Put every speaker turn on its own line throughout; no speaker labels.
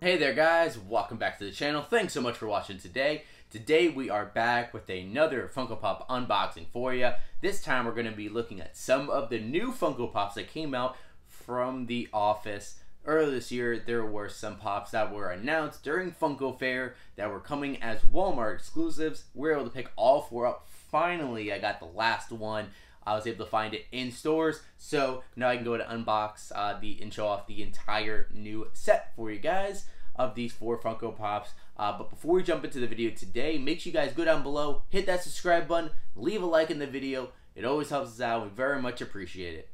Hey there guys, welcome back to the channel. Thanks so much for watching today. Today we are back with another Funko Pop unboxing for you. This time we're going to be looking at some of the new Funko Pops that came out from the office. Earlier this year there were some Pops that were announced during Funko Fair that were coming as Walmart exclusives. We were able to pick all four up. Finally, I got the last one. I was able to find it in stores, so now I can go to unbox and show off the entire new set for you guys of these four Funko Pops. But before we jump into the video today, make sure you guys go down below, hit that subscribe button, leave a like in the video. It always helps us out. We very much appreciate it.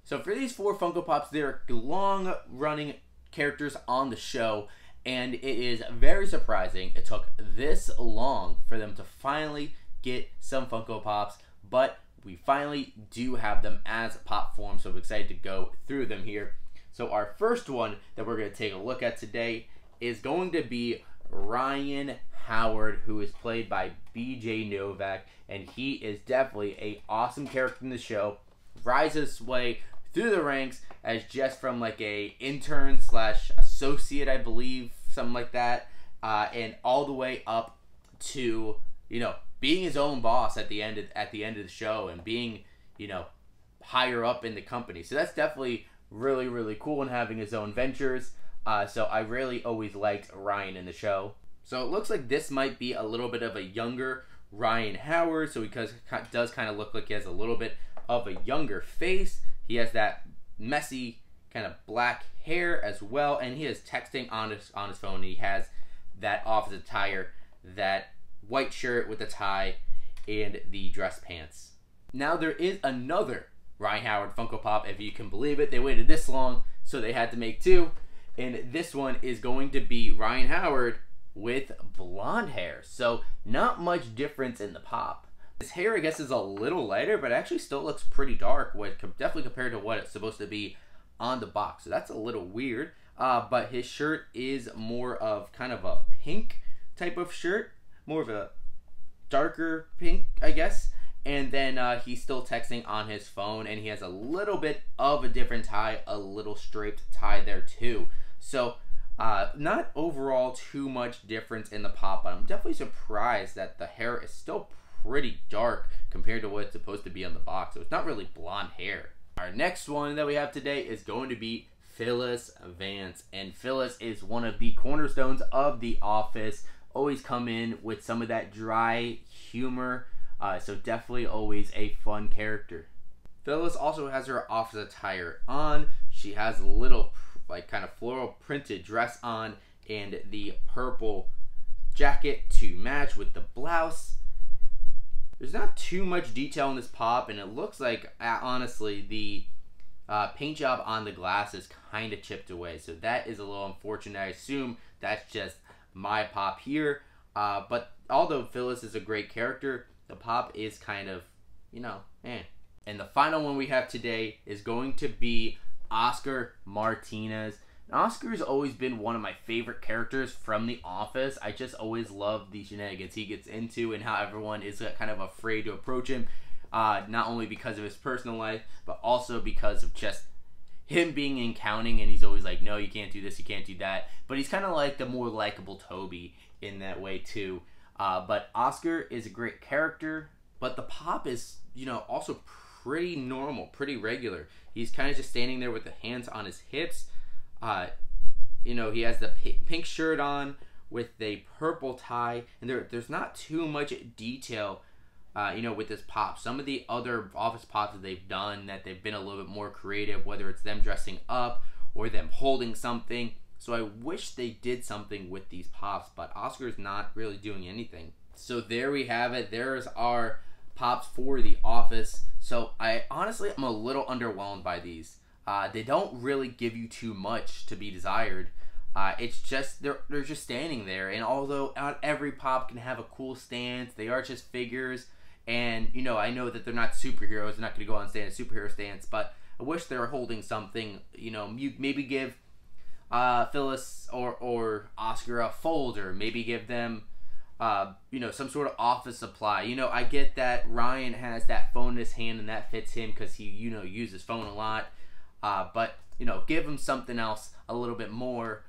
So for these four Funko Pops, they're long-running characters on the show, and it is very surprising it took this long for them to finally get some Funko Pops, but we finally do have them as pop form, so I'm excited to go through them here. So our first one that we're going to take a look at today is going to be Ryan Howard, who is played by BJ Novak, and he is definitely an awesome character in the show. Rises his way through the ranks as just from like a intern slash associate, I believe, something like that, and all the way up to, you know, being his own boss at the end of the show and being, you know, higher up in the company. So that's definitely really cool, and having his own ventures. So I really always liked Ryan in the show. So it looks like this might be a little bit of a younger Ryan Howard. So he does kind of look like he has a little bit of a younger face. He has that messy kind of black hair as well, and he is texting on his phone. He has that office attire, that white shirt with the tie and the dress pants. Now there is another Ryan Howard Funko Pop, if you can believe it. They waited this long, so they had to make two. And this one is going to be Ryan Howard with blonde hair. So not much difference in the pop. His hair, I guess, is a little lighter, but it actually still looks pretty dark, definitely compared to what it's supposed to be on the box. So that's a little weird. But his shirt is more of kind of a pink type of shirt. More of a darker pink, I guess. And then he's still texting on his phone, and he has a little bit of a different tie, a little striped tie there too. So not overall too much difference in the pop, but I'm definitely surprised that the hair is still pretty dark compared to what it's supposed to be on the box. So it's not really blonde hair. Our next one that we have today is going to be Phyllis Vance, and Phyllis is one of the cornerstones of The Office. Always come in with some of that dry humor, so definitely always a fun character. Phyllis also has her office attire on. She has a little like kind of floral printed dress on and the purple jacket to match with the blouse. There's not too much detail in this pop, and it looks like, honestly, the paint job on the glass is kind of chipped away, so that is a little unfortunate. I assume that's just my pop here, but although Phyllis is a great character, the pop is kind of, you know, eh. And the final one we have today is going to be Oscar Martinez. And Oscar's always been one of my favorite characters from The Office. I just always love the shenanigans he gets into and how everyone is kind of afraid to approach him, not only because of his personal life, but also because of just him being in counting, and he's always like, no, you can't do this, you can't do that. But he's kind of like the more likable Toby in that way too. But Oscar is a great character, but the pop is, you know, also pretty normal, pretty regular. He's kind of just standing there with the hands on his hips. You know, he has the pink shirt on with a purple tie, and there's not too much detail, you know, with this pop. Some of the other Office Pops that they've done, that they've been a little bit more creative, whether it's them dressing up or them holding something. So I wish they did something with these pops, but Oscar's not really doing anything. So there we have it. There's our pops for The Office. So I honestly am a little underwhelmed by these. They don't really give you too much to be desired. It's just they're just standing there, and although not every pop can have a cool stance, they are just figures. And you know, I know that they're not superheroes. They're not going to go on and stand a superhero stance, but I wish they were holding something. You know, you maybe give Phyllis or Oscar a folder. Maybe give them you know, some sort of office supply. You know, I get that Ryan has that phone in his hand and that fits him because he, you know, uses phone a lot. But, you know, give him something else a little bit more,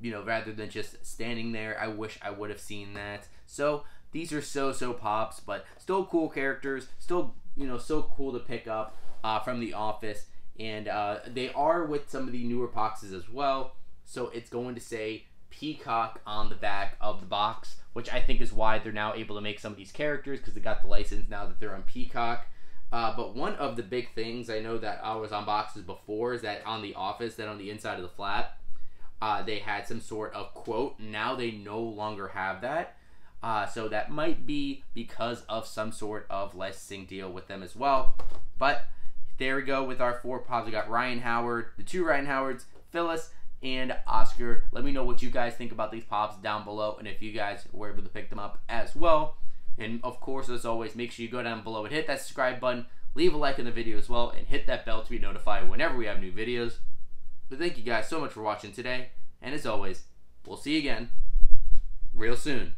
rather than just standing there. I wish I would have seen that. So these are so Pops, but still cool characters, still so cool to pick up from the office, and they are with some of the newer boxes as well. So it's going to say Peacock on the back of the box, which I think is why they're now able to make some of these characters, because they got the license now that they're on Peacock. But one of the big things I know that I was on boxes before is that on the office, that on the inside of the flap, they had some sort of quote. Now they no longer have that. So that might be because of some sort of licensing deal with them as well. But there we go with our 4 Pops. We got Ryan Howard, the 2 Ryan Howards, Phyllis, and Oscar. Let me know what you guys think about these Pops down below, and if you guys were able to pick them up as well. And of course, as always, make sure you go down below and hit that subscribe button, leave a like in the video as well, and hit that bell to be notified whenever we have new videos. But thank you guys so much for watching today, and as always, we'll see you again real soon.